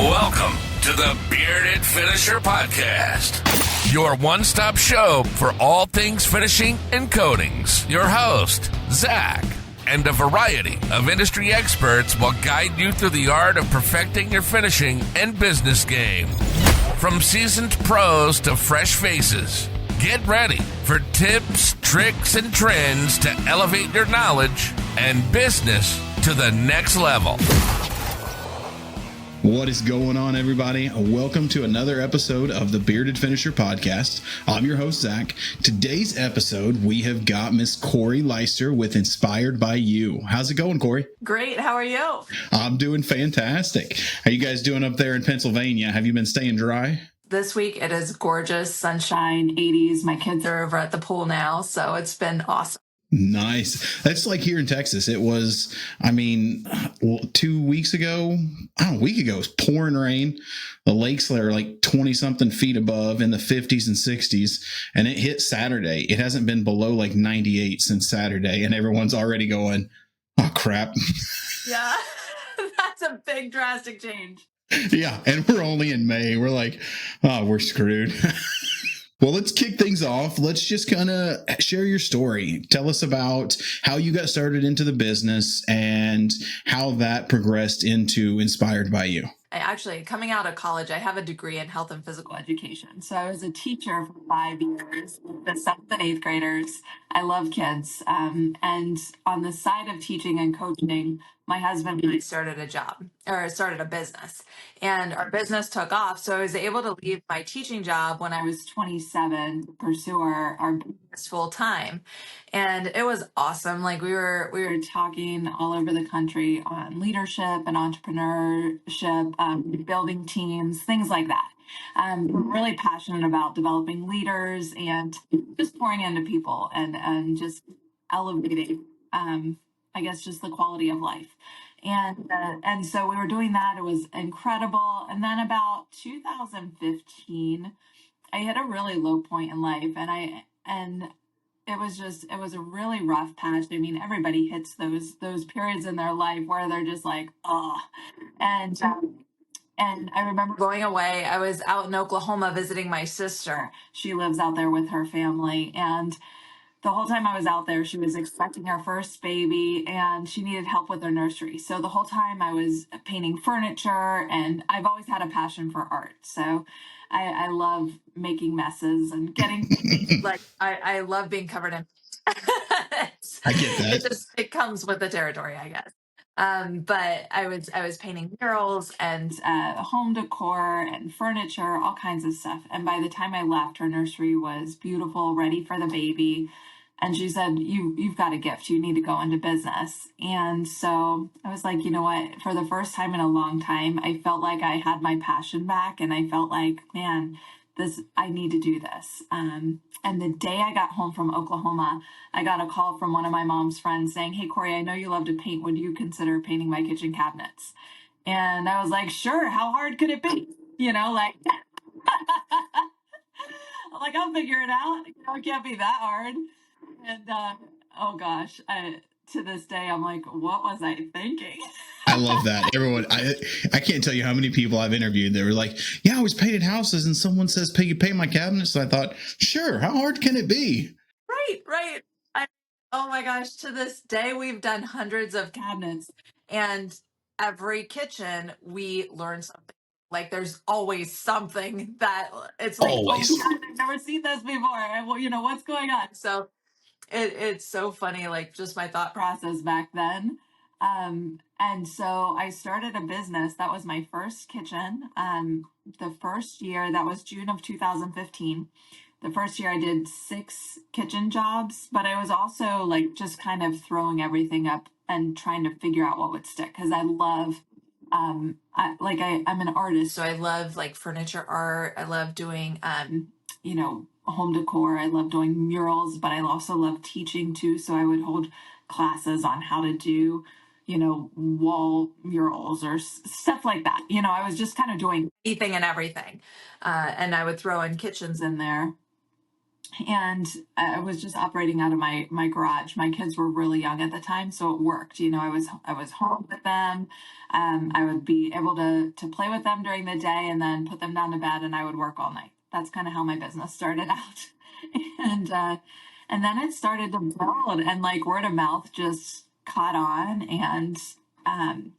Welcome to the Bearded Finisher Podcast, your one-stop show for all things finishing and coatings. Your host, Zach, and a variety of industry experts will guide you through the art of perfecting your finishing and business game. From seasoned pros to fresh faces, get ready for tips, tricks, and trends to elevate your knowledge and business to the next level. What is going on, everybody? Welcome to another episode of the Bearded Finisher Podcast. I'm your host, Zach. Today's episode, we have got Miss Corrie Leister with Inspired by You. How's it going, Corrie? Great. How are you? I'm doing fantastic. How you guys doing up there in Pennsylvania? Have you been staying dry? This week it is gorgeous, sunshine, 80s. My kids are over at the pool now, so it's been awesome. Nice. That's like here in Texas. It was, 2 weeks ago, a week ago, it was pouring rain. The lakes are like 20 something feet above in the 50s and 60s. And it hit Saturday. It hasn't been below like 98 since Saturday. And everyone's already going, oh, crap. Yeah, that's a big drastic change. Yeah. And we're only in May. We're like, oh, we're screwed. Well, let's kick things off. Let's just kind of share your story. Tell us about how you got started into the business and how that progressed into Inspired by You. Coming out of college, I have a degree in health and physical education. So I was a teacher for 5 years with the 7th and 8th graders. I love kids. And on the side of teaching and coaching, my husband and I started a business, and our business took off. So I was able to leave my teaching job when I was 27 to pursue our business full time. And it was awesome. Like we were talking all over the country on leadership and entrepreneurship, building teams, things like that. We're really passionate about developing leaders and just pouring into people and just elevating, just the quality of life. And so we were doing that. It was incredible. And then about 2015, I hit a really low point in life, and it was a really rough patch. I mean, everybody hits those periods in their life where they're just like, oh. And I remember going away. I was out in Oklahoma visiting my sister. She lives out there with her family. And the whole time I was out there, she was expecting her first baby and she needed help with her nursery. So the whole time I was painting furniture, and I've always had a passion for art. So I love making messes and getting I love being covered in. I get that. It comes with the territory, I guess. But I was painting murals and home decor and furniture, all kinds of stuff. And by the time I left, her nursery was beautiful, ready for the baby. And she said, you've got a gift. You need to go into business. And so I was like, you know what? For the first time in a long time, I felt like I had my passion back, and I felt like, man, I need to do this. And the day I got home from Oklahoma, I got a call from one of my mom's friends saying, hey, Corrie, I know you love to paint. Would you consider painting my kitchen cabinets? And I was like, sure. How hard could it be? I'll figure it out. It can't be that hard. And oh gosh, to this day, I'm like, what was I thinking? I love that. Everyone, I can't tell you how many people I've interviewed that were like, yeah, I was painted houses and someone says, paint my cabinets. And I thought, sure, how hard can it be? Right. Oh my gosh, to this day, we've done hundreds of cabinets, and every kitchen we learn something. Like there's always something that it's like, always. Oh God, I've never seen this before. Well, what's going on? So it's so funny, like just my thought process back then. And so I started a business. That was my first kitchen. The first year, that was June of 2015. The first year I did 6 kitchen jobs, but I was also like just kind of throwing everything up and trying to figure out what would stick. Cause I love, I'm an artist. So I love like furniture art. I love doing, home decor. I love doing murals, but I also love teaching too. So I would hold classes on how to do, wall murals or stuff like that. I was just kind of doing anything and everything. And I would throw in kitchens in there. and I was just operating out of my garage. My kids were really young at the time, so it worked. I was home with them. I would be able to play with them during the day, and then put them down to bed, and I would work all night. That's kind of how my business started out, and and then it started to build, and like word of mouth just caught on, and um,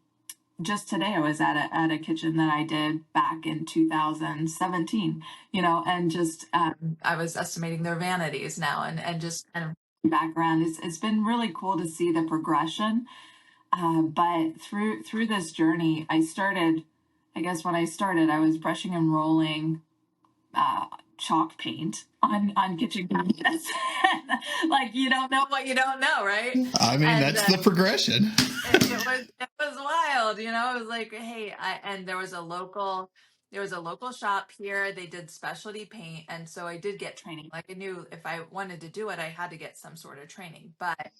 just today I was at a kitchen that I did back in 2017, and just I was estimating their vanities now, and just kind of background. It's been really cool to see the progression. But through this journey, I guess when I started, I was brushing and rolling uh, chalk paint on kitchen cabinets. Like you don't know what you don't know, right? I mean, And that's the progression. it was wild, it was like, hey, and there was a local shop here. They did specialty paint, and so I did get training. Like I knew if I wanted to do it, I had to get some sort of training. But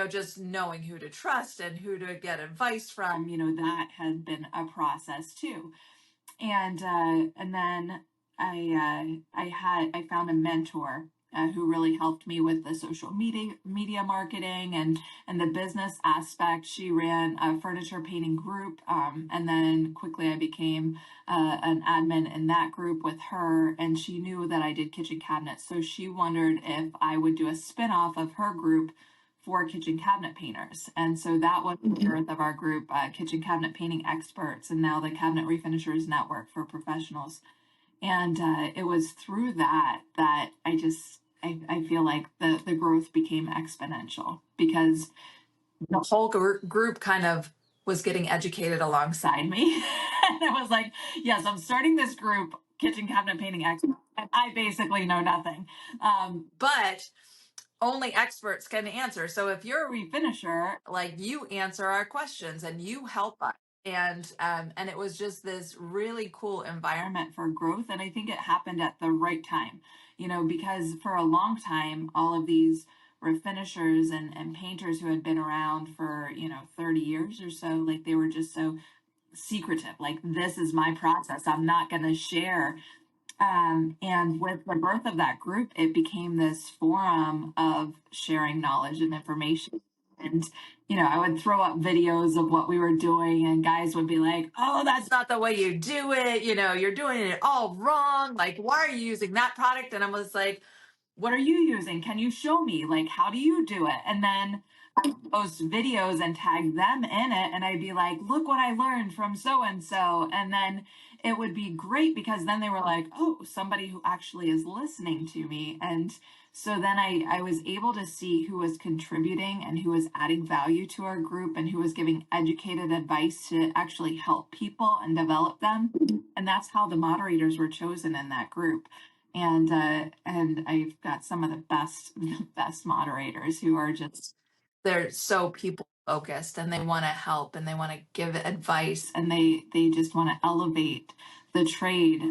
just knowing who to trust and who to get advice from, that had been a process too. And then I found a mentor who really helped me with the social media marketing and the business aspect. She ran a furniture painting group, and then quickly I became an admin in that group with her. And she knew that I did kitchen cabinets, so she wondered if I would do a spinoff of her group for kitchen cabinet painters. And so that was the birth of our group, Kitchen Cabinet Painting Experts, and now the Cabinet Refinishers Network for Professionals. And it was through that I feel like the growth became exponential, because the whole group kind of was getting educated alongside me. And it was like, yes, I'm starting this group, Kitchen Cabinet Painting Experts, and I basically know nothing. But only experts can answer. So if you're a refinisher, like, you answer our questions and you help us. And it was just this really cool environment for growth. And I think it happened at the right time, because for a long time, all of these refinishers and painters who had been around for, 30 years or so, like, they were just so secretive. Like, this is my process, I'm not going to share. And with the birth of that group, it became this forum of sharing knowledge and information. And, I would throw up videos of what we were doing, and guys would be like, oh, that's not the way you do it. You're doing it all wrong. Like, why are you using that product? And I was like, what are you using? Can you show me? Like, how do you do it? And then I post videos and tag them in it. And I'd be like, look what I learned from so and so. And then it would be great, because then they were like, oh, somebody who actually is listening to me. And so then I was able to see who was contributing and who was adding value to our group and who was giving educated advice to actually help people and develop them. And that's how the moderators were chosen in that group. And I've got some of the best moderators who are just, they're so people focused, and they want to help, and they want to give advice, and they just want to elevate the trade,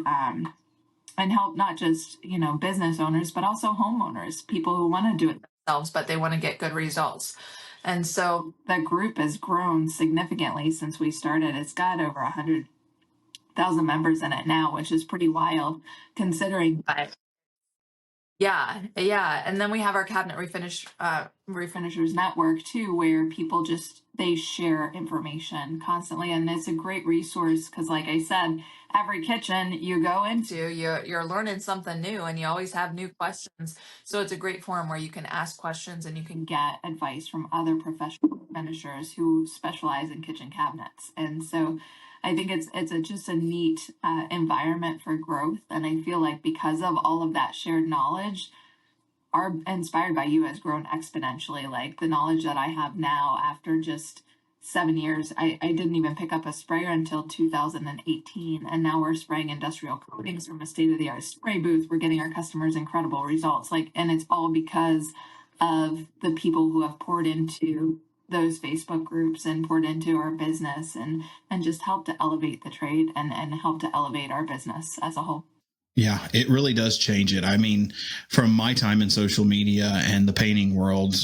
and help not just business owners, but also homeowners, people who want to do it themselves, but they want to get good results. And so the group has grown significantly since we started. It's got over 100,000 members in it now, which is pretty wild considering. But yeah. And then we have our cabinet refinishers network too, where people just, they share information constantly. And it's a great resource, because like I said, every kitchen you go into, you're learning something new, and you always have new questions. So it's a great forum where you can ask questions and you can get advice from other professional finishers who specialize in kitchen cabinets. And so I think it's just a neat environment for growth. And I feel like because of all of that shared knowledge, our Inspired by You has grown exponentially. Like, the knowledge that I have now after just 7 years, I didn't even pick up a sprayer until 2018. And now we're spraying industrial coatings from a state-of-the-art spray booth. We're getting our customers incredible results. Like, and it's all because of the people who have poured into those Facebook groups and poured into our business, and just help to elevate the trade and help to elevate our business as a whole. Yeah, it really does change it. I mean, from my time in social media and the painting world,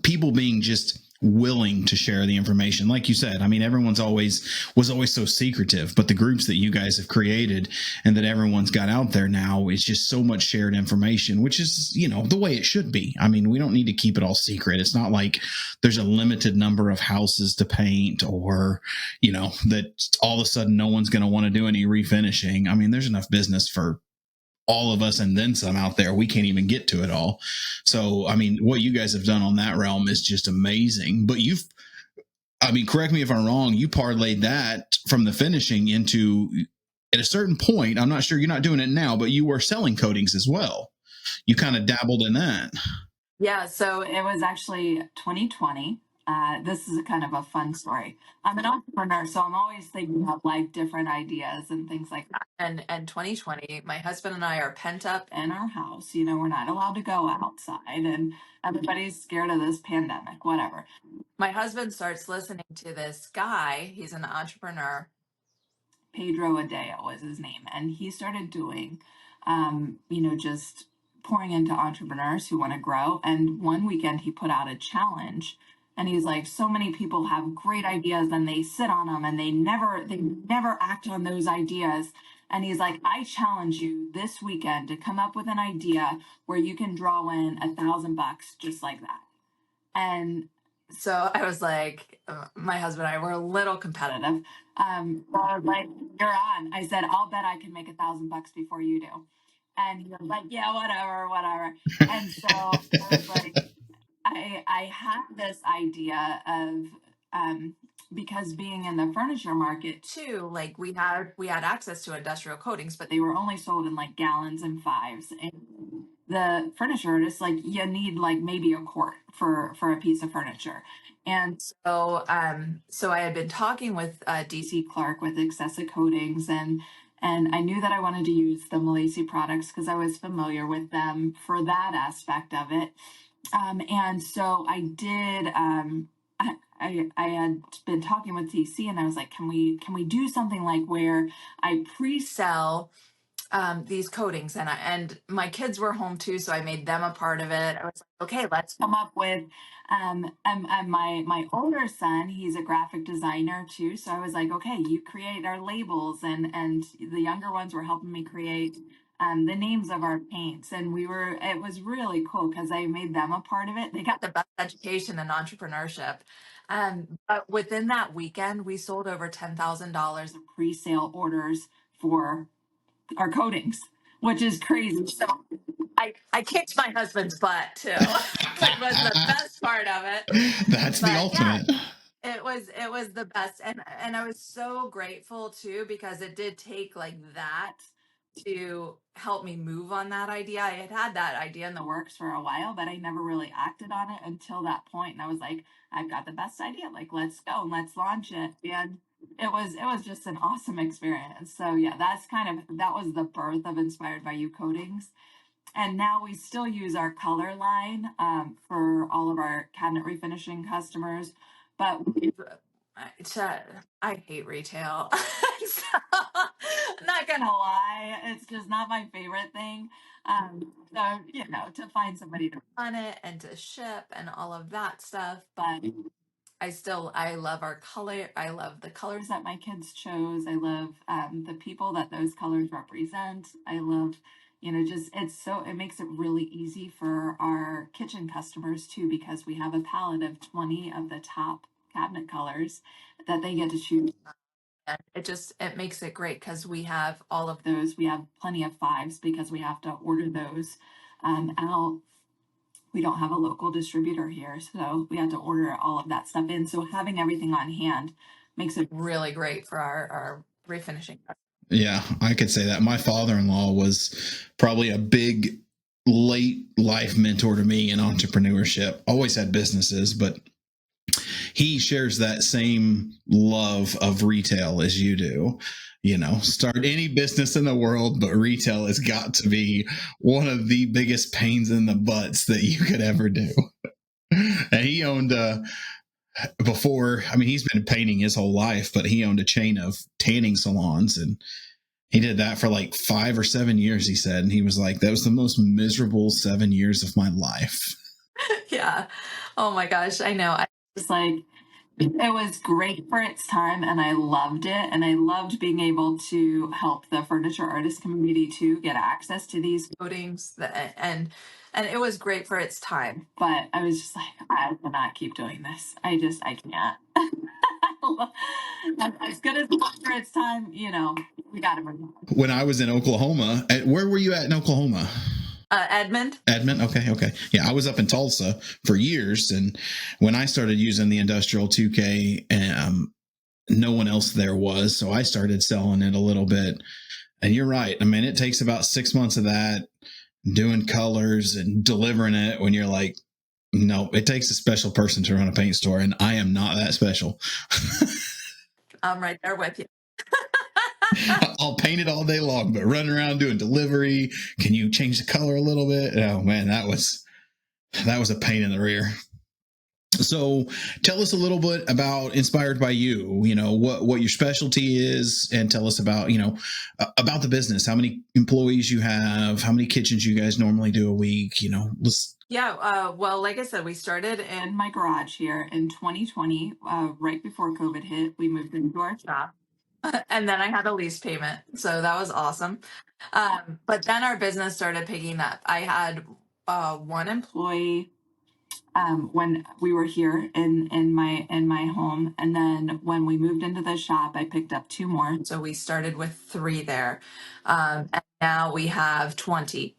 people being just willing to share the information. Like you said, I mean, everyone's was always so secretive, but the groups that you guys have created and that everyone's got out there now, is just so much shared information, which is, the way it should be. I mean, we don't need to keep it all secret. It's not like there's a limited number of houses to paint, or, that all of a sudden no one's going to want to do any refinishing. I mean, there's enough business for all of us and then some out there. We can't even get to it all. So, I mean, what you guys have done on that realm is just amazing. But correct me if I'm wrong, you parlayed that from the finishing into, at a certain point, I'm not sure, you're not doing it now, but you were selling coatings as well. You kind of dabbled in that. Yeah, so it was actually 2020. This is a kind of a fun story. I'm an entrepreneur, so I'm always thinking of like different ideas and things like that. And 2020, my husband and I are pent up in our house. We're not allowed to go outside, and everybody's scared of this pandemic, whatever. My husband starts listening to this guy. He's an entrepreneur. Pedro Adeo was his name, and he started doing, just pouring into entrepreneurs who want to grow. And one weekend he put out a challenge, and he's like, so many people have great ideas and they sit on them and they never act on those ideas. And he's like, I challenge you this weekend to come up with an idea where you can draw in $1,000 just like that. And so I was like, my husband and I were a little competitive. So I was like, you're on. I said, I'll bet I can make $1,000 before you do. And he was like, yeah, whatever. And so I was like, I had this idea of, because being in the furniture market too, like we had access to industrial coatings, but they were only sold in like gallons and fives. And the furniture artists, like, you need like maybe a quart for a piece of furniture. And so I had been talking with DC Clark with Excessive Coatings, and I knew that I wanted to use the Malaysia products because I was familiar with them for that aspect of it. And so I did. I had been talking with DC, and I was like, can we do something like where I pre-sell these coatings, and my kids were home too, so I made them a part of it. I was like, okay, let's come up with and my older son, he's a graphic designer too, so I was like, okay, you create our labels, and the younger ones were helping me create the names of our paints, and it was really cool because I made them a part of it. They got the best education in entrepreneurship. But within that weekend, we sold over $10,000 of pre-sale orders for our coatings, which is crazy. So I kicked my husband's butt too. That was the best part of it. That's the ultimate. Yeah, it was the best, and I was so grateful too, because it did take like that to help me move on that idea. I had that idea in the works for a while, but I never really acted on it until that point. And I was like, I've got the best idea. Like, let's go and let's launch it. And it was just an awesome experience. So yeah, that was the birth of Inspired by You Coatings. And now we still use our color line for all of our cabinet refinishing customers, but I hate retail. So, I'm not gonna lie, it's just not my favorite thing. So to find somebody to run it and to ship and all of that stuff, but I love our color. I love the colors that my kids chose. I love the people that those colors represent. I love, it makes it really easy for our kitchen customers too, because we have a palette of 20 of the top cabinet colors that they get to choose. And it makes it great because we have all of those. We have plenty of fives because we have to order those out. We don't have a local distributor here, so we had to order all of that stuff in. So having everything on hand makes it really great for our refinishing. Yeah, I could say that. My father-in-law was probably a big late life mentor to me in entrepreneurship. Always had businesses, but he shares that same love of retail as you do. Start any business in the world, but retail has got to be one of the biggest pains in the butts that you could ever do. And he owned he's been painting his whole life, but he owned a chain of tanning salons, and he did that for like 5 or 7 years, he said. And he was like, that was the most miserable 7 years of my life. Yeah. Oh my gosh. I know. It's like, it was great for its time and I loved it. And I loved being able to help the furniture artist community to get access to these coatings. And it was great for its time. But I was just like, I cannot keep doing this. I can't. As good as it was for its time, we got to move on. When I was in Oklahoma, where were you at in Oklahoma? Edmond. Okay. Yeah, I was up in Tulsa for years, and when I started using the industrial 2K, no one else there was, so I started selling it a little bit. And you're right. I mean, it takes about 6 months of that, doing colors and delivering it, when you're like, no, it takes a special person to run a paint store, and I am not that special. I'm right there with you. I'll paint it all day long, but running around doing delivery, can you change the color a little bit? Oh man, that was a pain in the rear. So tell us a little bit about Inspired by You, what your specialty is, and tell us about, about the business, how many employees you have, how many kitchens you guys normally do a week, Yeah, well, like I said, we started in my garage here in 2020, right before COVID hit. We moved into our shop. And then I had a lease payment. So that was awesome. But then our business started picking up. I had one employee when we were here in my home, and then when we moved into the shop, I picked up two more. So we started with three there, and now we have 20.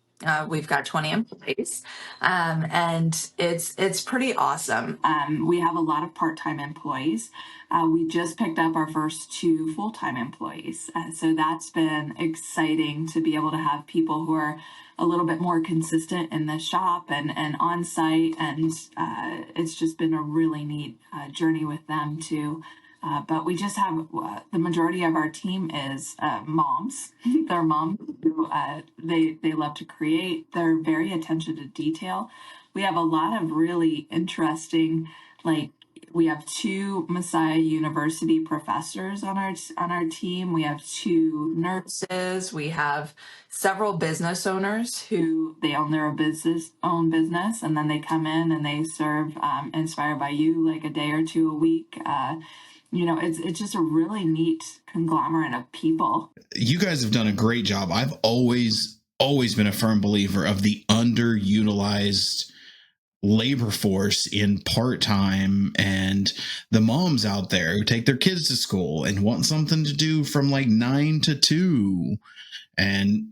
We've got 20 employees, and it's pretty awesome. We have a lot of part-time employees. We just picked up our first two full-time employees, so that's been exciting to be able to have people who are a little bit more consistent in the shop and on site, and it's just been a really neat journey with them too. But we just have the majority of our team is moms. They're moms who they love to create. They're very attention to detail. We have a lot of really interesting, like, we have two Messiah University professors on our team. We have two nurses. We have several business owners who they own their own business, and then they come in and they serve Inspired by You like a day or two a week. It's just a really neat conglomerate of people. You guys have done a great job. I've always been a firm believer of the underutilized labor force in part-time, and the moms out there who take their kids to school and want something to do from like 9 to 2, and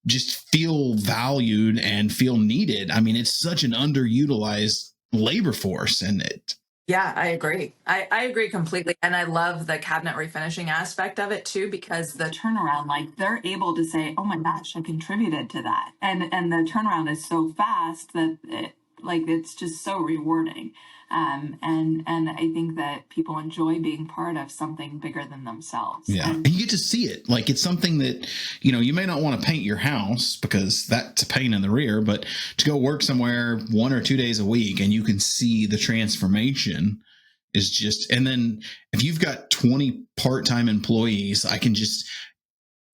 just feel valued and feel needed. I mean, it's such an underutilized labor force, and Yeah, I agree. I agree completely. And I love the cabinet refinishing aspect of it too, because the turnaround, like, they're able to say, oh my gosh, I contributed to that. And the turnaround is so fast that it's just so rewarding. And I think that people enjoy being part of something bigger than themselves. Yeah. And you get to see it. Like, it's something that, you may not want to paint your house because that's a pain in the rear, but to go work somewhere 1 or 2 days a week and you can see the transformation is just, and then if you've got 20 part-time employees,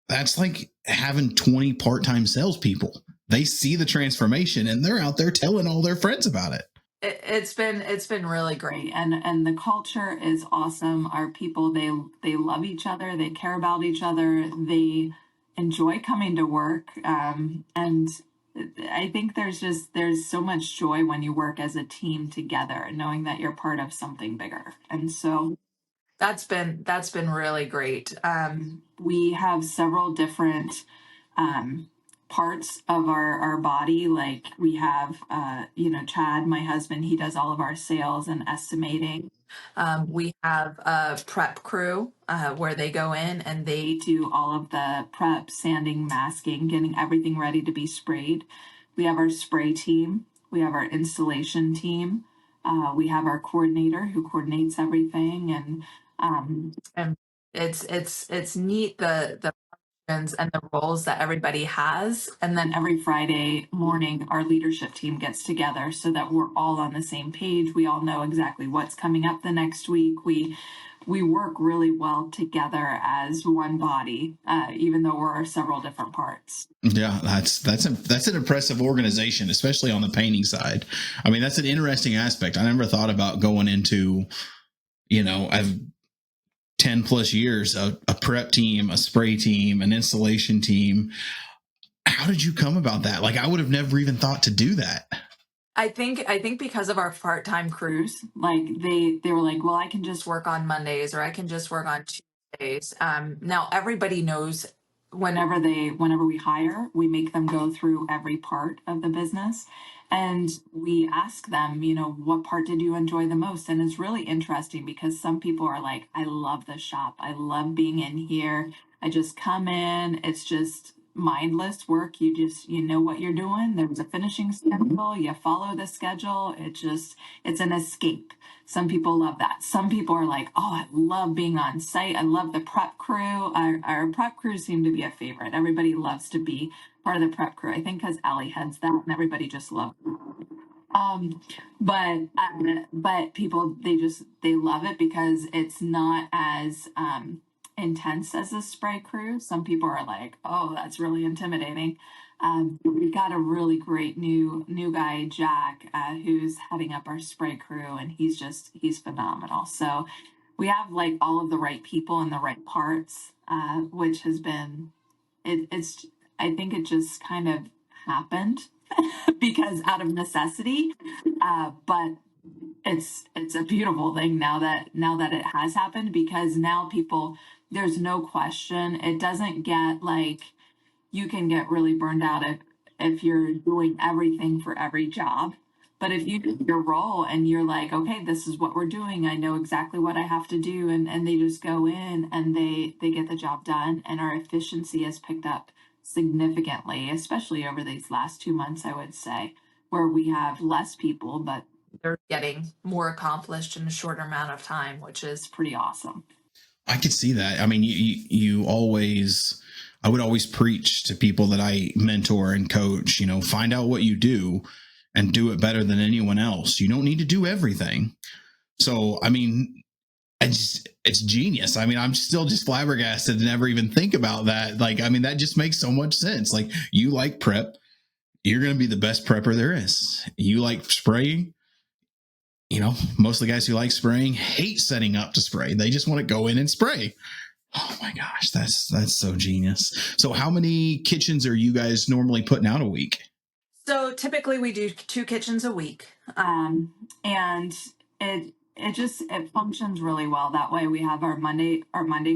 that's like having 20 part-time salespeople. They see the transformation and they're out there telling all their friends about it. It's been really great, and the culture is awesome. Our people, they love each other, they care about each other, they enjoy coming to work, and I think there's so much joy when you work as a team together, knowing that you're part of something bigger, and so that's been really great. We have several different parts of our body. Like, we have, Chad, my husband, he does all of our sales and estimating. We have a prep crew where they go in and they do all of the prep, sanding, masking, getting everything ready to be sprayed. We have our spray team. We have our installation team. We have our coordinator who coordinates everything, and it's neat the and the roles that everybody has. And then every Friday morning, our leadership team gets together so that we're all on the same page. We all know exactly what's coming up the next week. We work really well together as one body, even though we're several different parts. Yeah, that's an impressive organization, especially on the painting side. I mean, that's an interesting aspect. I never thought about going into, I've 10 plus years, a prep team, a spray team, an installation team. How did you come about that? Like, I would have never even thought to do that. I think because of our part-time crews, like they were like, well, I can just work on Mondays or I can just work on Tuesdays. Now everybody knows whenever we hire, we make them go through every part of the business and we ask them, what part did you enjoy the most? And it's really interesting because some people are like, I love the shop. I love being in here. I just come in. It's just mindless work. You know what you're doing. There's a finishing schedule. You follow the schedule. It's an escape. Some people love that. Some people are like, oh, I love being on site. I love the prep crew. Our prep crews seem to be a favorite. Everybody loves to be part of the prep crew. I think because Allie heads that and everybody just loves it. Um, but people, they love it because it's not as, intense as a spray crew. Some people are like, oh, that's really intimidating. We got a really great new guy, Jack, who's heading up our spray crew, and he's phenomenal. So we have like all of the right people in the right parts, which has been it's I think it just kind of happened because out of necessity. But it's a beautiful thing now that it has happened because now people, there's no question, it doesn't get like, you can get really burned out if you're doing everything for every job. But if you do your role and you're like, okay, this is what we're doing, I know exactly what I have to do, and they just go in and they get the job done, and our efficiency has picked up significantly, especially over these last 2 months, I would say, where we have less people, but they're getting more accomplished in a shorter amount of time, which is pretty awesome. I could see that. I mean, I would always preach to people that I mentor and coach, find out what you do and do it better than anyone else. You don't need to do everything. So, I mean, it's genius. I mean, I'm still just flabbergasted to never even think about that. Like, I mean, that just makes so much sense. Like, you like prep, you're going to be the best prepper there is. You like spray, most of the guys who like spraying hate setting up to spray. They just want to go in and spray. Oh my gosh, that's so genius. So how many kitchens are you guys normally putting out a week? So typically we do 2 kitchens a week, and it functions really well that way. We have our Monday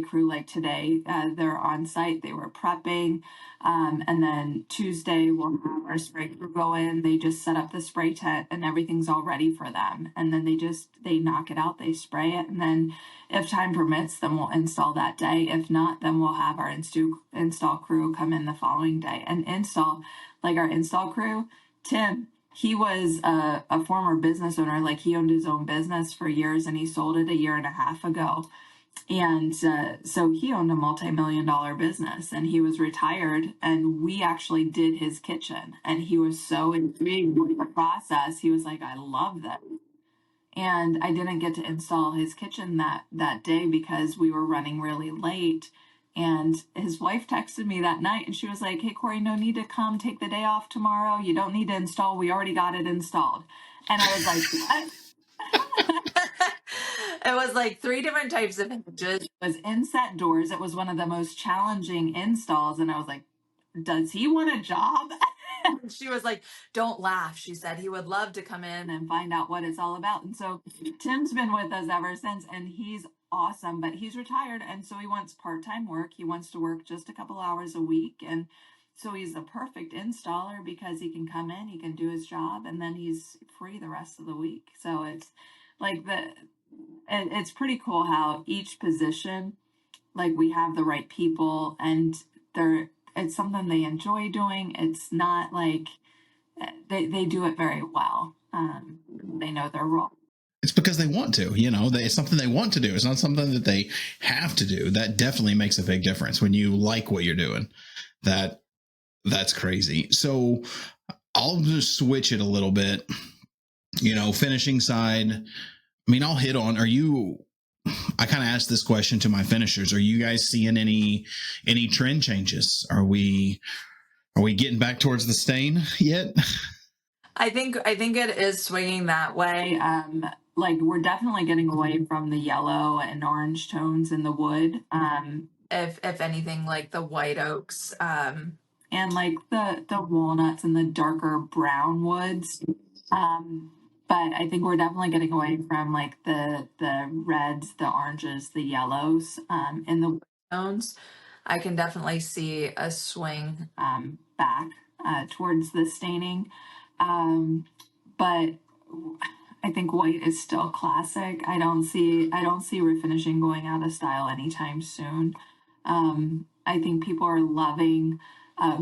crew, like today, they're on site, they were prepping, and then Tuesday we'll have our spray crew go in. They just set up the spray tent and everything's all ready for them, and then they knock it out, they spray it, and then if time permits, then we'll install that day. If not, then we'll have our install crew come in the following day and install. Like our install crew, Tim, he was a former business owner. Like he owned his own business for years and he sold it a year and a half ago. And so he owned a multi-million-dollar business and he was retired. And we actually did his kitchen. And he was so intrigued with the process. He was like, I love that. And I didn't get to install his kitchen that day because we were running really late. And his wife texted me that night and she was like, hey, Corrie, no need to come take the day off tomorrow. You don't need to install. We already got it installed. And I was like, what? It was like 3 different types of hinges. It was inset doors. It was one of the most challenging installs. And I was like, does he want a job? And she was like, don't laugh. She said he would love to come in and find out what it's all about. And so Tim's been with us ever since, and he's awesome, but he's retired. And so he wants part-time work. He wants to work just a couple hours a week. And so he's a perfect installer because he can come in, he can do his job, and then he's free the rest of the week. So it's like it's pretty cool how each position, like we have the right people and it's something they enjoy doing. It's not like they do it very well. They know their role. It's because they want to, it's something they want to do. It's not something that they have to do. That definitely makes a big difference when you like what you're doing. That's crazy. So I'll just switch it a little bit, finishing side. I mean, I'll hit on, I kind of asked this question to my finishers. Are you guys seeing any trend changes? Are we getting back towards the stain yet? I think it is swinging that way. Like we're definitely getting away from the yellow and orange tones in the wood. If anything, like the white oaks, and like the walnuts and the darker brown woods. But I think we're definitely getting away from like the reds, the oranges, the yellows, in the wood tones. I can definitely see a swing back towards the staining. But I think white is still classic. I don't see refinishing going out of style anytime soon. I think people are loving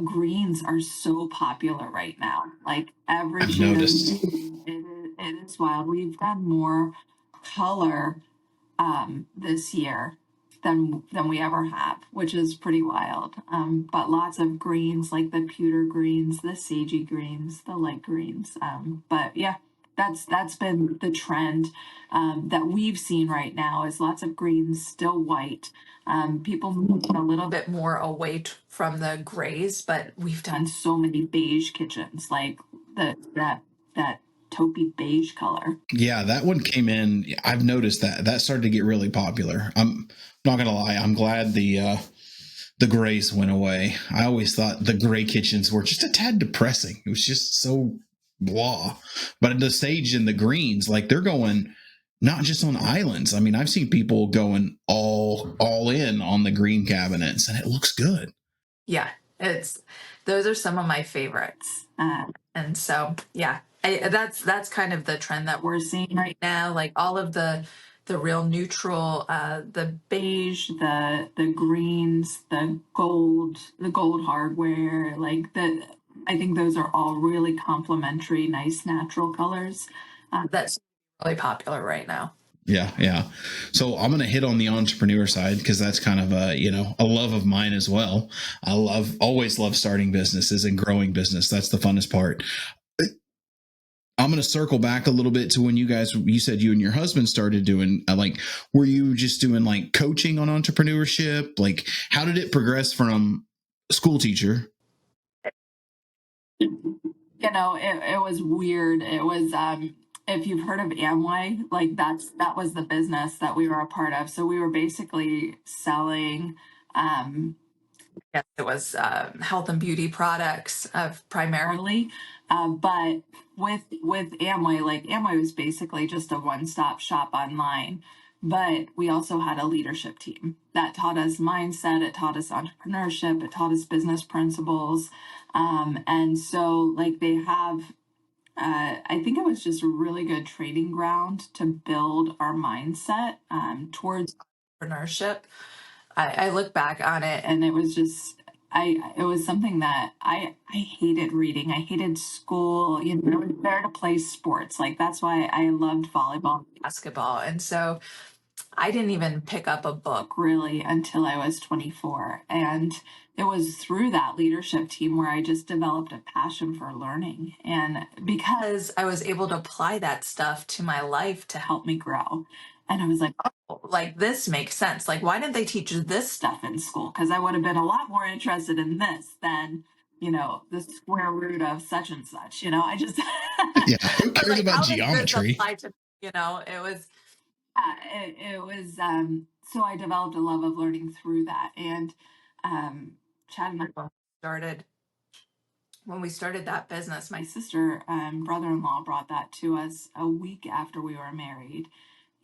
greens are so popular right now. Like every I've shade of noticed. green, it is wild. We've done more color this year than we ever have, which is pretty wild. But lots of greens, like the pewter greens, the sagey greens, the light greens. But yeah, that's been the trend that we've seen right now is lots of greens, still white. People moving a little bit more away from the grays, but we've done so many beige kitchens, like that taupey beige color. Yeah, that one came in. I've noticed that started to get really popular. I'm not gonna lie. I'm glad the grays went away. I always thought the gray kitchens were just a tad depressing. It was just so blah. But the sage and the greens, like they're going not just on islands. I mean, I've seen people going all in on the green cabinets, and it looks good. Yeah, it's those are some of my favorites, and so yeah, that's kind of the trend that we're seeing right now. Like all of the real neutral, the beige, the greens, the gold hardware, like the. I think those are all really complementary, nice natural colors. That's really popular right now. Yeah, yeah. So I'm going to hit on the entrepreneur side because that's kind of a love of mine as well. Always love starting businesses and growing business. That's the funnest part. I'm going to circle back a little bit to when you said you and your husband started doing were you just doing like coaching on entrepreneurship? Like, how did it progress from a school teacher? It was weird. It was if you've heard of Amway, like that was the business that we were a part of. So we were basically selling yes, it was health and beauty products primarily. But with Amway, like Amway was basically just a one-stop shop online. But we also had a leadership team that taught us mindset, it taught us entrepreneurship, it taught us business principles. And so like they have I think it was just a really good training ground to build our mindset towards entrepreneurship. I look back on it and it was just it was something that I hated reading. I hated school. I was there to play sports. Like that's why I loved volleyball and basketball. And so I didn't even pick up a book really until I was 24. And it was through that leadership team where I just developed a passion for learning. And because I was able to apply that stuff to my life to help me grow. And I was like, oh, like this makes sense. Like, why didn't they teach this stuff in school? Because I would have been a lot more interested in this than, the square root of such and such. I just, Yeah, who I was cares like, about how does this geometry? apply to, it was it was so I developed a love of learning through that. And Chad and I started when we started that business. My sister brother-in-law brought that to us a week after we were married,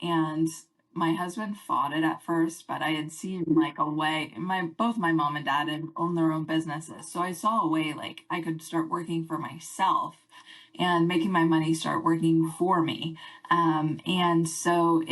and my husband fought it at first, but I had seen like a way. Both my mom and dad had owned their own businesses, so I saw a way like I could start working for myself and making my money start working for me. And so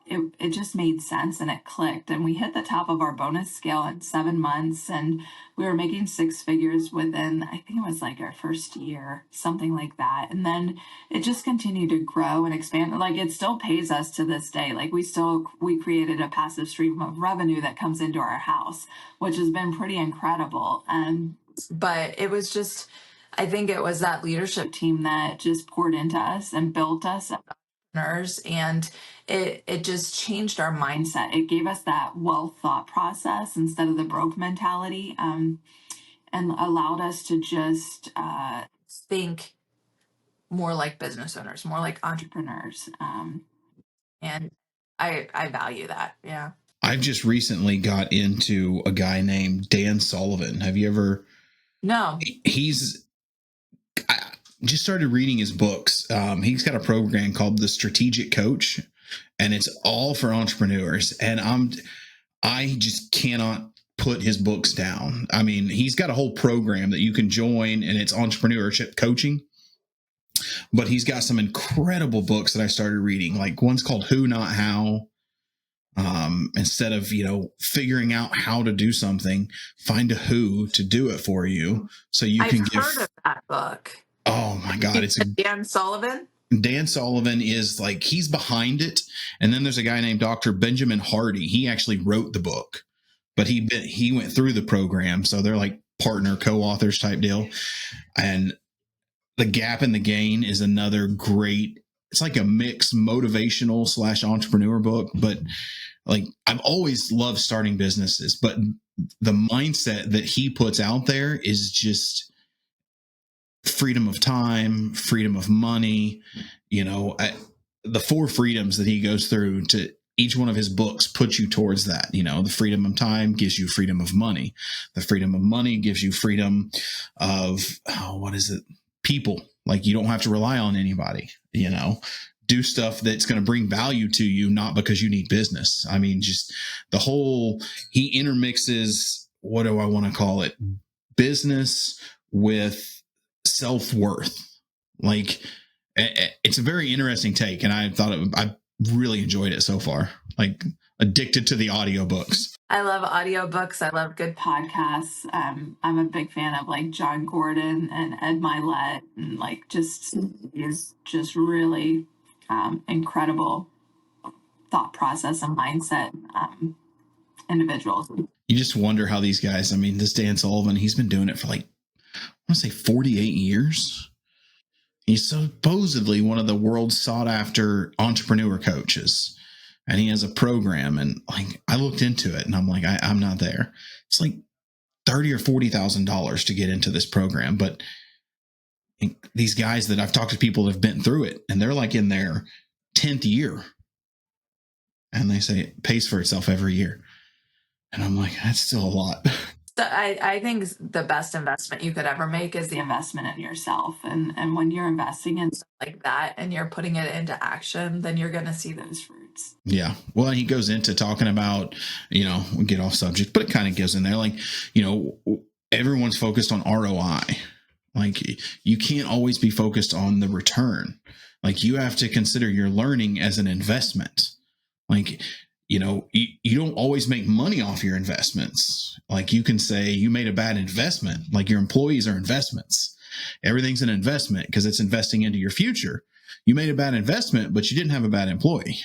it just made sense and it clicked. And we hit the top of our bonus scale in 7 months, and we were making six figures within, I think it was like our first year, something like that. And then it just continued to grow and expand. Like it still pays us to this day. Like we created a passive stream of revenue that comes into our house, which has been pretty incredible. But it was just, I think it was that leadership team that just poured into us and built us as entrepreneurs, and it just changed our mindset. It gave us that wealth thought process instead of the broke mentality, and allowed us to just think more like business owners, more like entrepreneurs. And I value that. Yeah. I've just recently got into a guy named Dan Sullivan. Have you ever? No. I just started reading his books. He's got a program called The Strategic Coach, and it's all for entrepreneurs. And I just cannot put his books down. I mean, he's got a whole program that you can join, and it's entrepreneurship coaching. But he's got some incredible books that I started reading. Like one's called Who Not How. Instead of, figuring out how to do something, find a who to do it for you. So you can give. I've heard of that book. Oh my God. It's Dan Sullivan. Dan Sullivan is like, he's behind it. And then there's a guy named Dr. Benjamin Hardy. He actually wrote the book, but he went through the program. So they're like partner co-authors type deal. And The Gap and the Gain is another great, it's like a mixed motivational / entrepreneur book, but like I've always loved starting businesses, but the mindset that he puts out there is just freedom of time, freedom of money, the 4 freedoms that he goes through to each one of his books puts you towards that. The freedom of time gives you freedom of money. The freedom of money gives you freedom of, people. Like you don't have to rely on anybody, do stuff that's going to bring value to you, not because you need business. I mean, just he intermixes, what do I want to call it? Business with self-worth. Like it's a very interesting take. And I really enjoyed it so far. Like addicted to the audiobooks. I love audiobooks. I love good podcasts. I'm a big fan of like John Gordon and Ed Milet, and like just really incredible thought process and mindset individuals. You just wonder how these guys, this Dan Sullivan, he's been doing it for like, I want to say 48 years. He's supposedly one of the world's sought after entrepreneur coaches. And he has a program, and like I looked into it and I'm like, I'm not there. It's like $30,000 or $40,000 to get into this program. But these guys that I've talked to, people that have been through it, and they're like in their 10th year. And they say it pays for itself every year. And I'm like, that's still a lot. So I think the best investment you could ever make is the investment in yourself. And when you're investing in stuff like that and you're putting it into action, then you're going to see those fruits. Yeah. Well, he goes into talking about, we get off subject, but it kind of goes in there like, everyone's focused on ROI. Like you can't always be focused on the return. Like you have to consider your learning as an investment. Like, you don't always make money off your investments. Like you can say you made a bad investment. Like your employees are investments. Everything's an investment because it's investing into your future. You made a bad investment, but you didn't have a bad employee.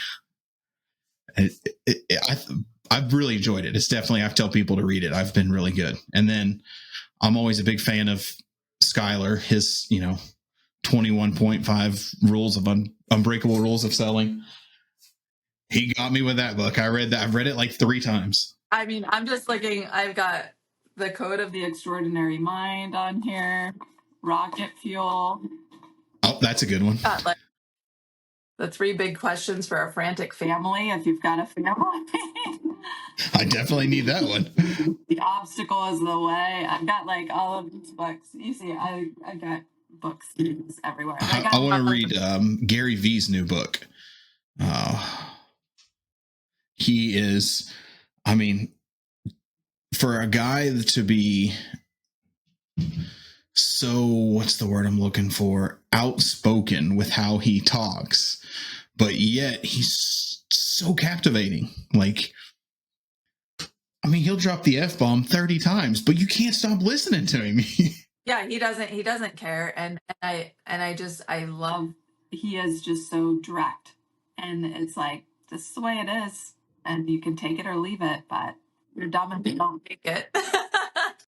I've really enjoyed it. It's definitely, I tell people to read it. I've been really good. And then I'm always a big fan of Skylar, his, 21.5 rules of unbreakable rules of selling. He got me with that book. I've read it like 3 times. I'm just looking, I've got the Code of the Extraordinary Mind on here, Rocket Fuel. Oh, that's a good one. Like the 3 big questions for a frantic family, if you've got a family. I definitely need that one. The Obstacle is the Way. I've got like all of these books. You see, I got books everywhere. I want to read Gary Vee's new book. He is, for a guy to be so what's the word I'm looking for? Outspoken with how he talks, but yet he's so captivating. Like, I mean, he'll drop the F-bomb 30 times, but you can't stop listening to him. Yeah, he doesn't care. I love, he is just so direct. And it's like, this is the way it is. And you can take it or leave it, but you're dumb if you don't take it.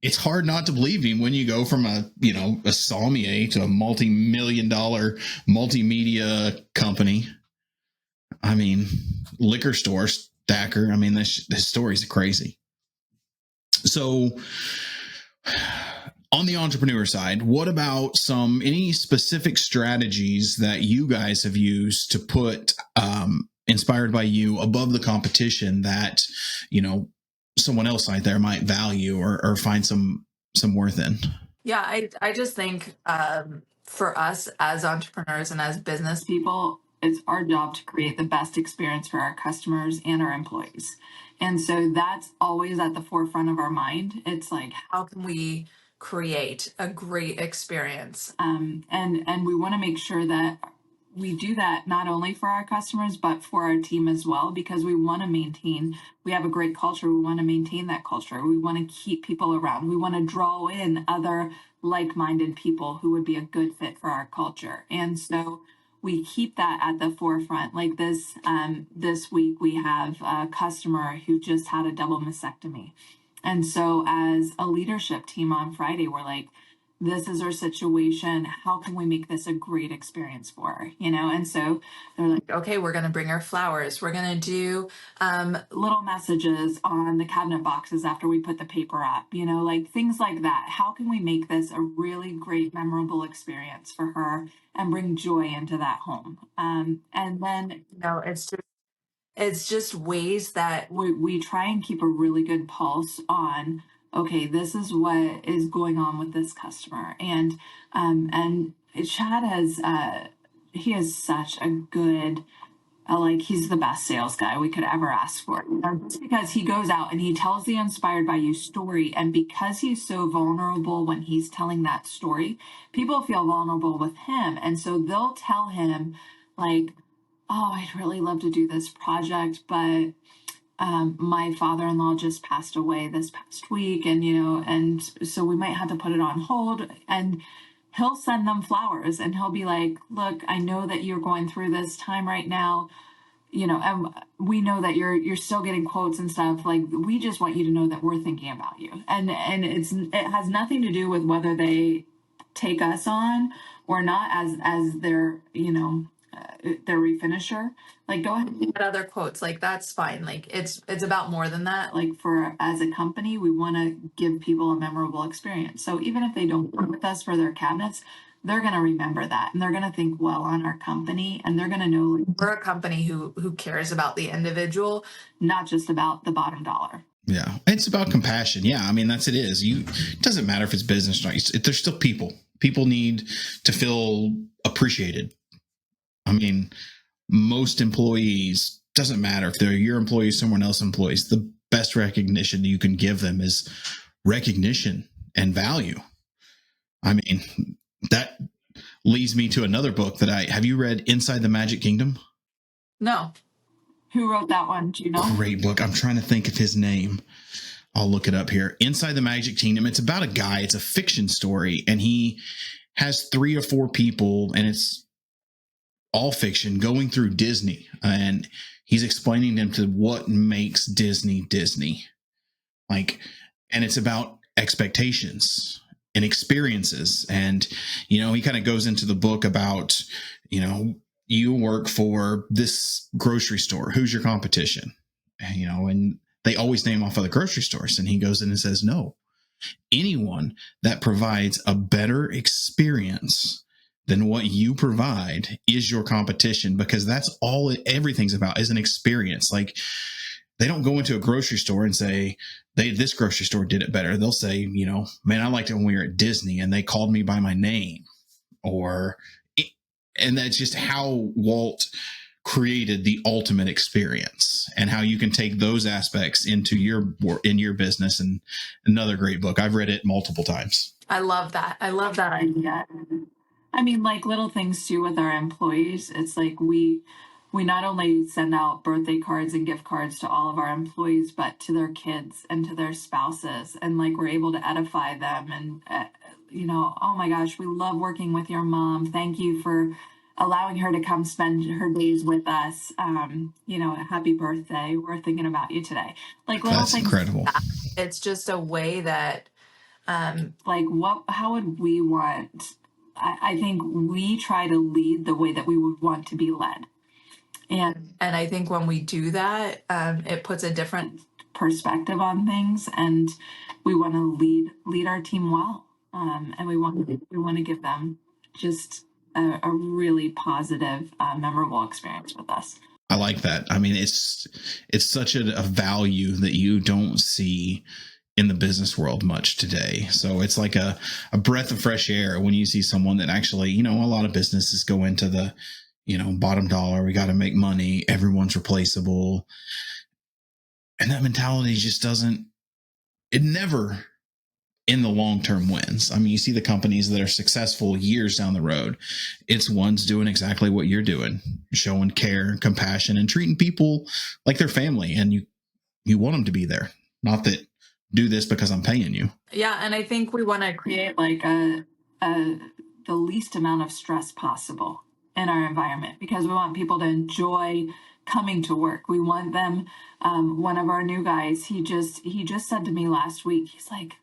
It's hard not to believe him when you go from a Saumier to a multi-million-dollar multimedia company. I mean, liquor store stacker. I mean, this story's crazy. So on the entrepreneur side, what about any specific strategies that you guys have used to put inspired by you above the competition that, someone else out there might value or find some worth in? Yeah, I just think for us as entrepreneurs and as business people, it's our job to create the best experience for our customers and our employees. And so that's always at the forefront of our mind. It's like, how can we create a great experience? And we want to make sure that we do that not only for our customers, but for our team as well, because we have a great culture. We want to maintain that culture. We want to keep people around. We want to draw in other like-minded people who would be a good fit for our culture. And so we keep that at the forefront. Like this week, we have a customer who just had a double mastectomy. And so as a leadership team on Friday, we're like, this is our situation. How can we make this a great experience for her? And so they're like, okay, we're going to bring her flowers. We're going to do little messages on the cabinet boxes after we put the paper up, like things like that. How can we make this a really great, memorable experience for her and bring joy into that home? And then, it's just ways that we try and keep a really good pulse on, okay, this is what is going on with this customer. And Chad he is such a good, like, he's the best sales guy we could ever ask for. Just because he goes out and he tells the Inspired by You story, and because he's so vulnerable when he's telling that story, people feel vulnerable with him. And so they'll tell him, like, oh, I'd really love to do this project, but my father-in-law just passed away this past week, and so we might have to put it on hold. And he'll send them flowers, and he'll be like, look, I know that you're going through this time right now, and we know that you're still getting quotes and stuff. Like, we just want you to know that we're thinking about you. And it has nothing to do with whether they take us on or not as their, their refinisher. Like, go ahead and get other quotes. Like, that's fine. Like, it's about more than that. Like, for as a company, we want to give people a memorable experience. So even if they don't work with us for their cabinets, they're going to remember that, and they're going to think well on our company, and they're going to know, like, we're a company who cares about the individual, not just about the bottom dollar. Yeah, it's about compassion. Yeah, I mean, it is. It doesn't matter if it's business or not. They're still people. People need to feel appreciated. I mean, most employees, doesn't matter if they're your employees, someone else's employees, the best recognition you can give them is recognition and value. I mean, that leads me to another book have you read Inside the Magic Kingdom? No. Who wrote that one? Do you know? Great book. I'm trying to think of his name. I'll look it up here. Inside the Magic Kingdom. It's about a guy. It's a fiction story, and he has 3 or 4 people, and it's all fiction, going through Disney, and he's explaining them to what makes Disney Disney. Like, and it's about expectations and experiences. And, he kind of goes into the book about, you work for this grocery store. Who's your competition? And they always name off other grocery stores. And he goes in and says, no, anyone that provides a better experience than what you provide is your competition, because that's all everything's about, is an experience. Like, they don't go into a grocery store and say, this grocery store did it better. They'll say, man, I liked it when we were at Disney and they called me by my name. And that's just how Walt created the ultimate experience, and how you can take those aspects into your business. And another great book. I've read it multiple times. I love that. I love that idea. I mean, like little things too with our employees. It's like we not only send out birthday cards and gift cards to all of our employees, but to their kids and to their spouses, and like we're able to edify them. And oh my gosh, we love working with your mom. Thank you for allowing her to come spend her days with us. Happy birthday. We're thinking about you today. Like little That's things. incredible. Like that. It's just a way that, how would we want? I think we try to lead the way that we would want to be led. And I think when we do that, it puts a different perspective on things, and we want to lead our team well. And we want to give them just a really positive, memorable experience with us. I like that. I mean, it's such a value that you don't see in the business world much today. So it's like a breath of fresh air when you see someone that actually, a lot of businesses go into the, bottom dollar. We got to make money. Everyone's replaceable. And that mentality just it never in the long term wins. I mean, you see the companies that are successful years down the road. It's ones doing exactly what you're doing, showing care, compassion, and treating people like their family. And you want them to be there. Not that do this because I'm paying you. Yeah. And I think we want to create like the least amount of stress possible in our environment, because we want people to enjoy coming to work. We want them. One of our new guys, he just said to me last week, he's like,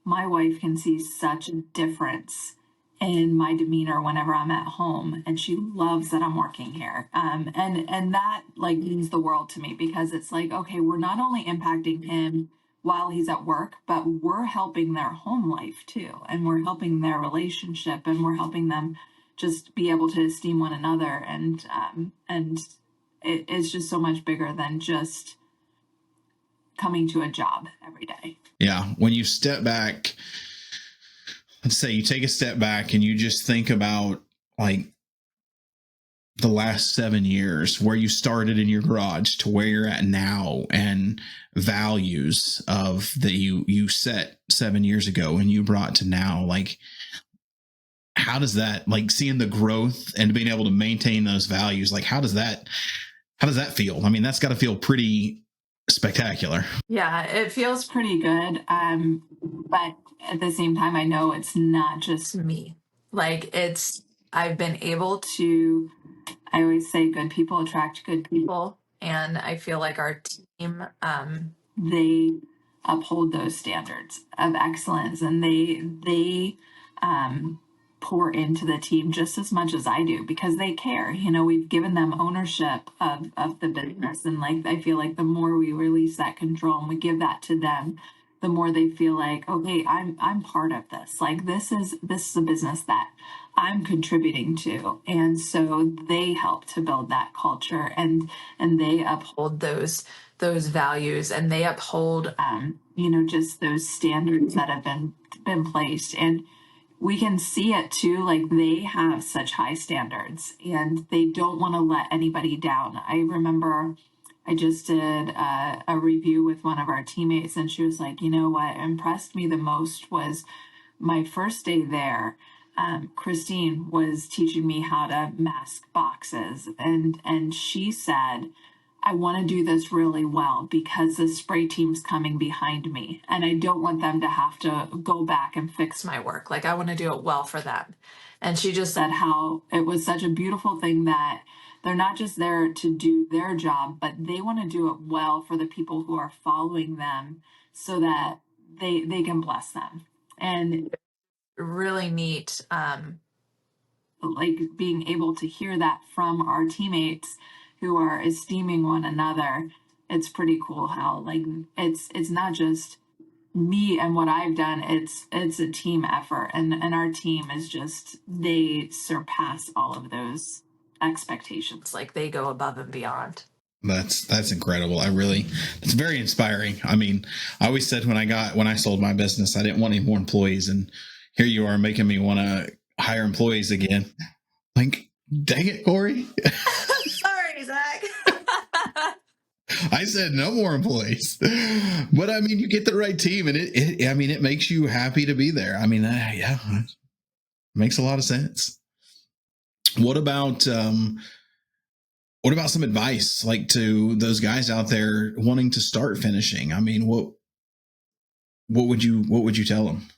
my wife can see such a difference in my demeanor whenever I'm at home, and she loves that I'm working here. And that like means the world to me, because it's like, okay, we're not only impacting him while he's at work, but we're helping their home life too. And we're helping their relationship, and we're helping them just be able to esteem one another. And it's just so much bigger than just coming to a job every day. Yeah. When you step back, let's say you take a step back and you just think about like the last 7 years, where you started in your garage to where you're at now, and values of that you set 7 years ago and you brought to now, like, how does that, like, seeing the growth and being able to maintain those values, like, how does that feel? I mean, that's got to feel pretty spectacular. Yeah, it feels pretty good. But at the same time, I know it's not just me. Like I've been able to, I always say good people attract good people. And I feel like our team, they uphold those standards of excellence, and they pour into the team just as much as I do, because they care. We've given them ownership of the business. And like, I feel like the more we release that control and we give that to them, the more they feel like, okay, I'm part of this. Like this is a business that I'm contributing to. And so they help to build that culture, and they uphold those values, and they uphold just those standards that have been placed. And we can see it too, like they have such high standards, and they don't want to let anybody down. I remember I just did a review with one of our teammates, and she was like, what impressed me the most was my first day there. Christine was teaching me how to mask boxes, and she said, I want to do this really well because the spray team's coming behind me, and I don't want them to have to go back and fix my work. Like, I want to do it well for them. And she just said how it was such a beautiful thing that they're not just there to do their job, but they want to do it well for the people who are following them, so that they can bless them. And really neat, like being able to hear that from our teammates who are esteeming one another. It's pretty cool how like it's not just me and what I've done, it's a team effort, and our team is just, they surpass all of those expectations. Like they go above and beyond. That's incredible. It's very inspiring. I mean, I always said when I sold my business, I didn't want any more employees, and here you are making me want to hire employees again. Like, dang it, Corrie. Sorry, I said no more employees. But I mean, you get the right team, and it makes you happy to be there. I mean, yeah, it makes a lot of sense. What about some advice, like, to those guys out there wanting to start finishing? I mean, what would you tell them?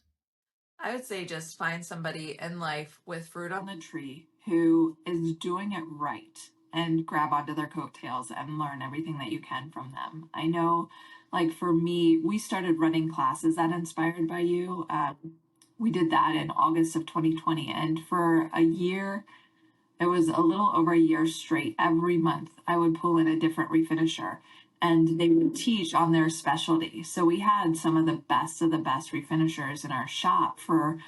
I would say just find somebody in life with fruit on the tree who is doing it right and grab onto their coattails and learn everything that you can from them. I know, like for me, we started running classes at Inspired by You. We did that in August of 2020. And for a year, it was a little over a year straight. Every month, I would pull in a different refinisher and they would teach on their specialty. So we had some of the best refinishers in our shop for,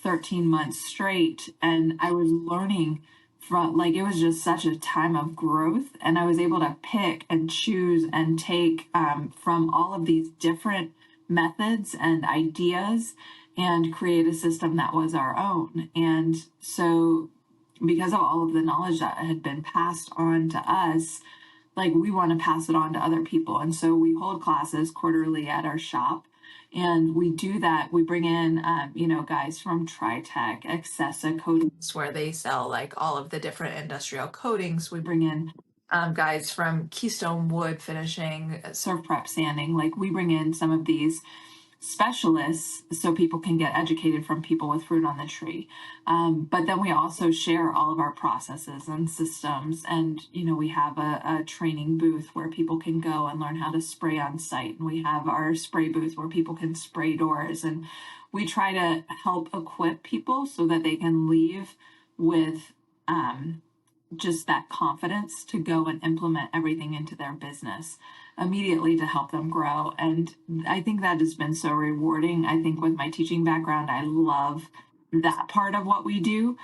13 months straight. And I was learning from, like, it was just such a time of growth. And I was able to pick and choose and take from all of these different methods and ideas and create a system that was our own. And so because of all of the knowledge that had been passed on to us, like we want to pass it on to other people. And so we hold classes quarterly at our shop. And we do that. We bring in, guys from Tritech, Accessa Coatings, where they sell like all of the different industrial coatings. We bring in guys from Keystone Wood Finishing, Surf Prep Sanding. Like we bring in some of these specialists so people can get educated from people with fruit on the tree. But then we also share all of our processes and systems. And, we have a training booth where people can go and learn how to spray on site. And we have our spray booth where people can spray doors. And we try to help equip people so that they can leave with just that confidence to go and implement everything into their business immediately to help them grow. And I think that has been so rewarding. I think with my teaching background, I love that part of what we do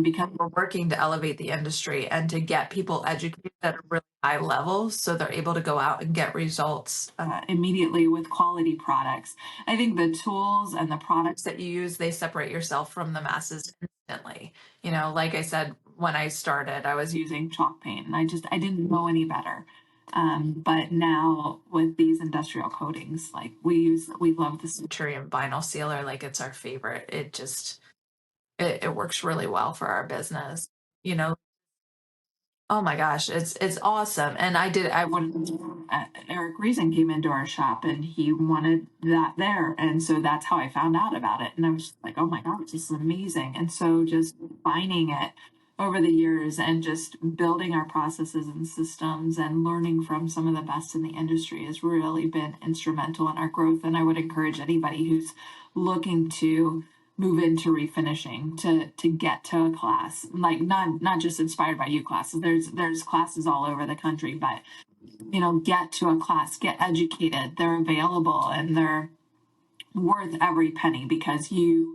because we're working to elevate the industry and to get people educated at a really high level so they're able to go out and get results immediately with quality products. I think the tools and the products that you use, they separate yourself from the masses instantly. Like I said, when I started, I was using chalk paint and I didn't know any better. But now with these industrial coatings, like we love the Centurion vinyl sealer, like it's our favorite. It works really well for our business. You know, Oh my gosh, it's awesome. And I wanted Eric Reason came into our shop and he wanted that there. And so that's how I found out about it. And I was just like, oh my gosh, this is amazing. And so just finding it over the years and just building our processes and systems and learning from some of the best in the industry has really been instrumental in our growth. And I would encourage anybody who's looking to move into refinishing to get to a class, like not just Inspired by You classes. There's classes all over the country, but get to a class, get educated. They're available and they're worth every penny because you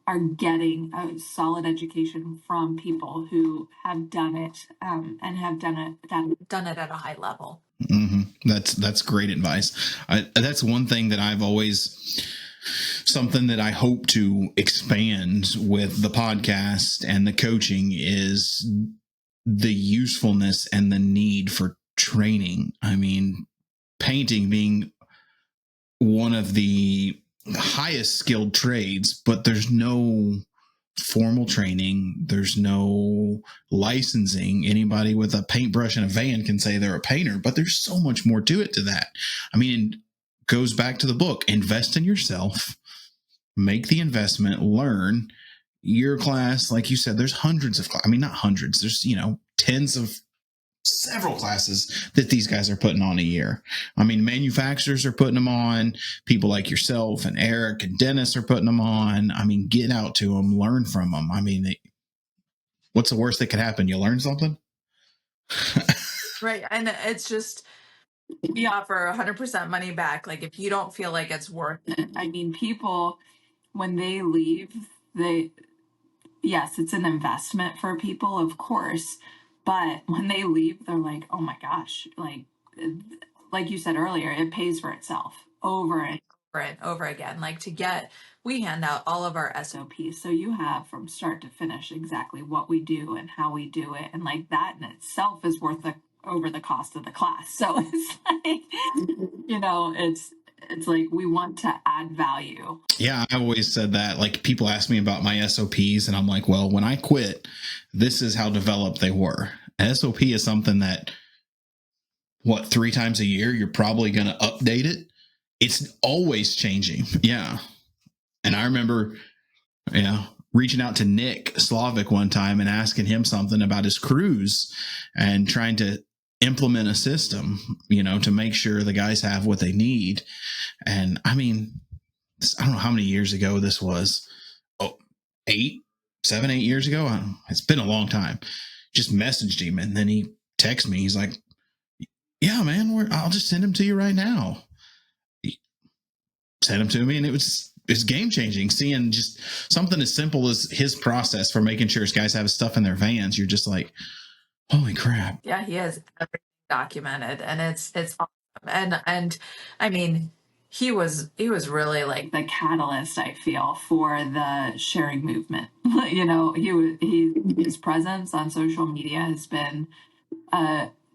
are getting a solid education from people who have done it and have done it at a high level. Mm-hmm. That's great advice. That's one thing that I've always, something that I hope to expand with the podcast and the coaching is the usefulness and the need for training. I mean, painting being one of the highest skilled trades, but there's no formal training. There's no licensing. Anybody with a paintbrush and a van can say they're a painter, but there's so much more to it to that. I mean, it goes back to the book, invest in yourself, make the investment, learn your class. Like you said, there's hundreds of, not hundreds, there's, tens of several classes that these guys are putting on a year. I mean, manufacturers are putting them on. People like yourself and Eric and Dennis are putting them on. I mean, get out to them, learn from them. I mean, what's the worst that could happen? You learn something? Right. And it's just, we offer 100% money back. Like if you don't feel like it's worth it. I mean, people, when they leave, yes, it's an investment for people, of course. But when they leave, they're like, oh my gosh, like you said earlier, it pays for itself over and over and over again. Like we hand out all of our SOPs. So you have from start to finish exactly what we do and how we do it. And like that in itself is worth a over the cost of the class. So it's like, it's like we want to add value. Yeah, I've always said that. Like, people ask me about my SOPs, and I'm like, well, when I quit, this is how developed they were. SOP is something that, 3 times a year, you're probably going to update it. It's always changing. Yeah. And I remember, reaching out to Nick Slavic one time and asking him something about his crews and trying to implement a system, to make sure the guys have what they need. And I mean, I don't know how many years ago this was. 7, 8 years ago. It's been a long time. Just messaged him, and then he texted me. He's like, yeah, man, I'll just send him to you right now. He sent him to me, and it's game changing. Seeing just something as simple as his process for making sure his guys have his stuff in their vans. You're just like, holy crap. Yeah, he has everything documented, and it's awesome. And I mean, he was really like the catalyst, I feel, for the sharing movement. His presence on social media has been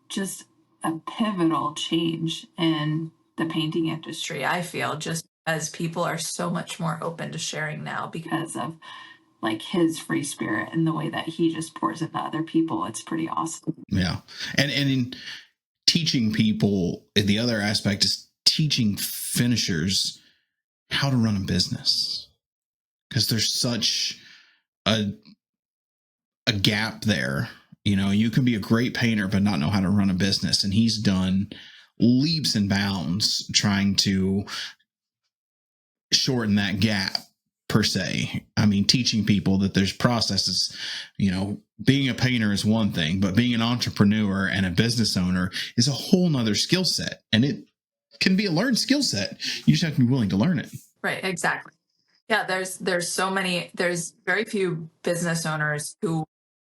just a pivotal change in the painting industry, I feel, just as people are so much more open to sharing now because of like his free spirit and the way that he just pours into other people. It's pretty awesome. Yeah. And in teaching people, the other aspect is teaching finishers how to run a business, because there's such a gap there. You can be a great painter but not know how to run a business, and he's done leaps and bounds trying to shorten that gap, per se. I mean, teaching people that there's processes. Being a painter is one thing, but being an entrepreneur and a business owner is a whole nother skill set, and it can be a learned skill set. You just have to be willing to learn it. Right, exactly. Yeah, there's very few business owners who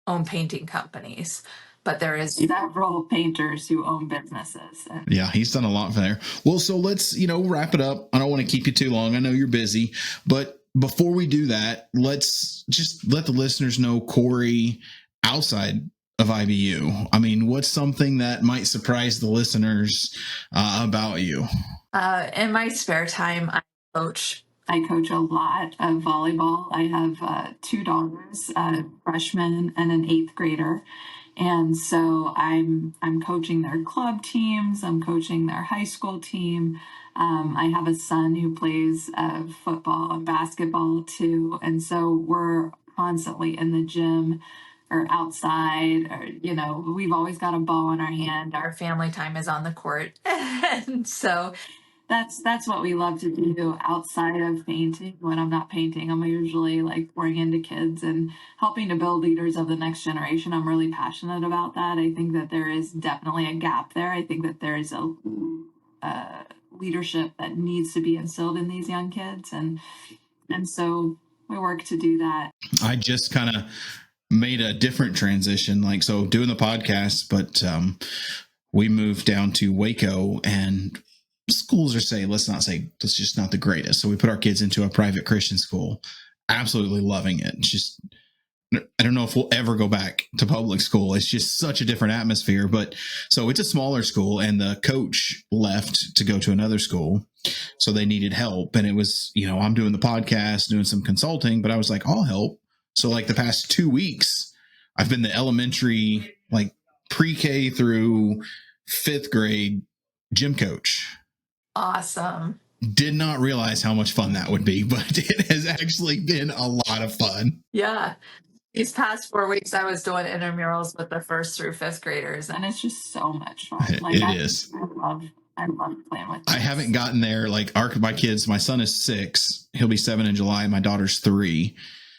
own painting companies, but there is several painters who own businesses. Yeah, he's done a lot there. Well, so let's, wrap it up. I don't want to keep you too long. I know you're busy, but before we do that, let's just let the listeners know Corrie outside of IBU. I mean, what's something that might surprise the listeners about you? In my spare time, I coach a lot of volleyball. I have 2 daughters, a freshman and an 8th grader. And so I'm coaching their club teams. I'm coaching their high school team. I have a son who plays football and basketball too. And so we're constantly in the gym or outside, or, we've always got a ball in our hand. Our family time is on the court. And so that's what we love to do outside of painting. When I'm not painting, I'm usually like pouring into kids and helping to build leaders of the next generation. I'm really passionate about that. I think that there is definitely a gap there. I think that there is a leadership that needs to be instilled in these young kids, and so we work to do that. I just kind of made a different transition, so doing the podcast, but we moved down to Waco, and schools let's just not the greatest. So we put our kids into a private Christian school. Absolutely loving it. It's just, I don't know if we'll ever go back to public school. It's just such a different atmosphere. But so it's a smaller school, and the coach left to go to another school. So they needed help. And it was, I'm doing the podcast, doing some consulting, but I was like, I'll help. So the past 2 weeks, I've been the elementary, pre-K through 5th grade gym coach. Awesome. Did not realize how much fun that would be, but it has actually been a lot of fun. Yeah. These past 4 weeks, I was doing intramurals with the 1st through 5th graders, and it's just so much fun. It is. I love playing with kids. I haven't gotten there. My kids, my son is 6. He'll be 7 in July. My daughter's 3.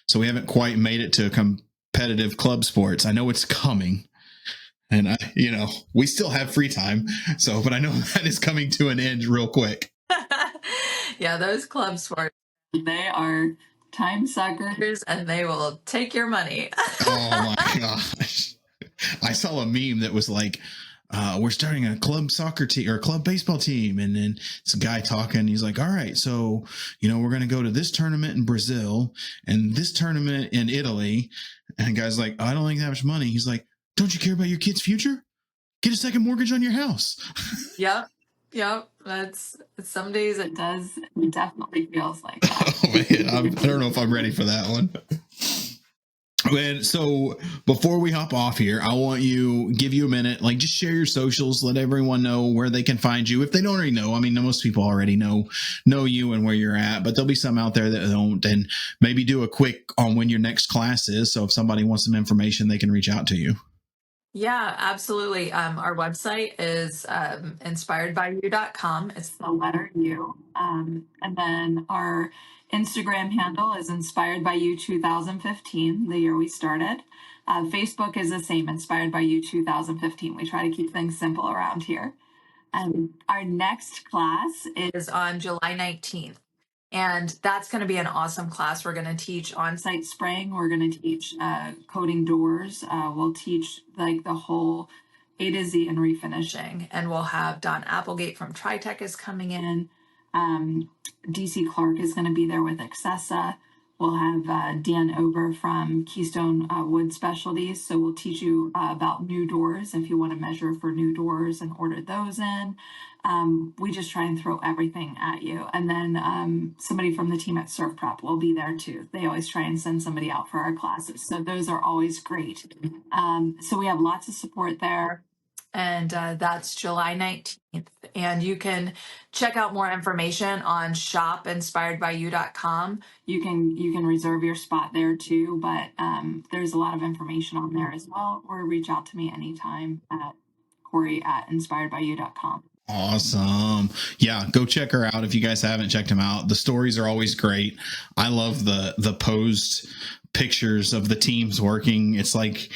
So we haven't quite made it to competitive club sports. I know it's coming. And we still have free time. But I know that is coming to an end real quick. Yeah, those club sports, they are time suckers, and they will take your money. Oh my gosh. I saw a meme that was like, we're starting a club soccer team or club baseball team. And then it's a guy talking. He's like, all right, so, we're going to go to this tournament in Brazil and this tournament in Italy. And the guy's like, I don't think that much money. He's like, don't you care about your kid's future? get a second mortgage on your house. Yep. Yep. That's some days it does. It definitely feels like that. Oh, man, I don't know if I'm ready for that one. And so before we hop off here, I want give you a minute, like just share your socials, let everyone know where they can find you. If they don't already know, I mean, most people already know you and where you're at, but there'll be some out there that don't, and maybe do a quick on when your next class is. So if somebody wants some information, they can reach out to you. Yeah, absolutely. Our website is inspiredbyyou.com. It's the letter U. And then our Instagram handle is Inspired by You 2015, the year we started. Facebook is the same, Inspired by You 2015. We try to keep things simple around here. And our next class is on July 19th. And that's going to be an awesome class. We're going to teach on-site spraying. We're going to teach coating doors. We'll teach like the whole A to Z in refinishing. And we'll have Don Applegate from TriTech is coming in. DC Clark is going to be there with Accessa. We'll have Dan Ober from Keystone Wood Specialties. So we'll teach you about new doors if you want to measure for new doors and order those in. We just try and throw everything at you. And then somebody from the team at Surf Prep will be there too. They always try and send somebody out for our classes. So those are always great. So we have lots of support there. And that's July 19th. And you can check out more information on shopinspiredbyyou.com. You can reserve your spot there too, but there's a lot of information on there as well. Or reach out to me anytime at Corrie@inspiredbyyou.com. Awesome. Yeah, go check her out if you guys haven't checked them out. The stories are always great. I love the posed pictures of the teams working. It's like,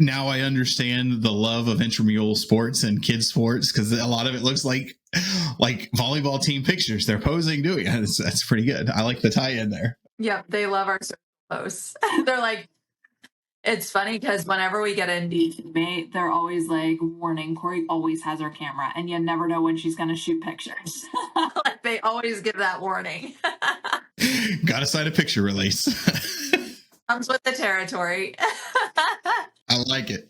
now I understand the love of intramural sports and kids sports, because a lot of it looks like volleyball team pictures. They're posing doing it. That's pretty good. I like the tie in there. Yep, they love our posts. They're like, it's funny because whenever we get into teammate, they're always like, warning, Corrie always has her camera and you never know when she's going to shoot pictures. Like they always give that warning. Got to sign a picture release. Comes with the territory. I like it.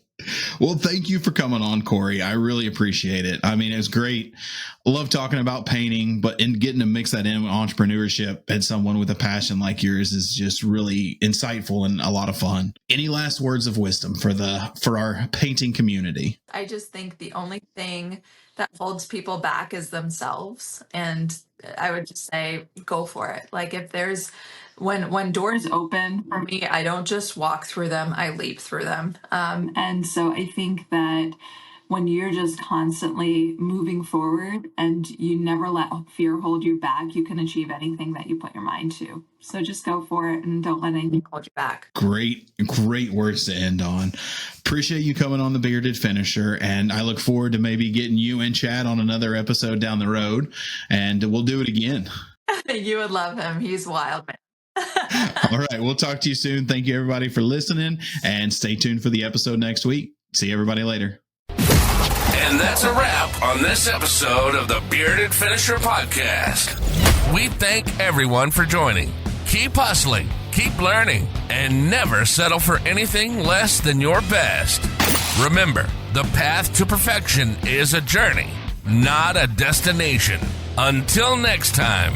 Well, thank you for coming on, Corrie. I really appreciate it. I mean, it was great. I love talking about painting, but in getting to mix that in with entrepreneurship and someone with a passion like yours is just really insightful and a lot of fun. Any last words of wisdom for our painting community? I just think the only thing that holds people back is themselves. And I would just say, go for it. Like if there's, when doors open for me, I don't just walk through them, I leap through them. And so I think that when you're just constantly moving forward and you never let fear hold you back, you can achieve anything that you put your mind to. So just go for it and don't let anything hold you back. Great words to end on. Appreciate you coming on The Bearded Finisher, and I look forward to maybe getting you and Chad on another episode down the road, and we'll do it again. You would love him. He's wild, man. All right. We'll talk to you soon. Thank you, everybody, for listening, and stay tuned for the episode next week. See everybody later. And that's a wrap on this episode of the Bearded Finisher Podcast. We thank everyone for joining. Keep hustling, keep learning, and never settle for anything less than your best. Remember, the path to perfection is a journey, not a destination. Until next time.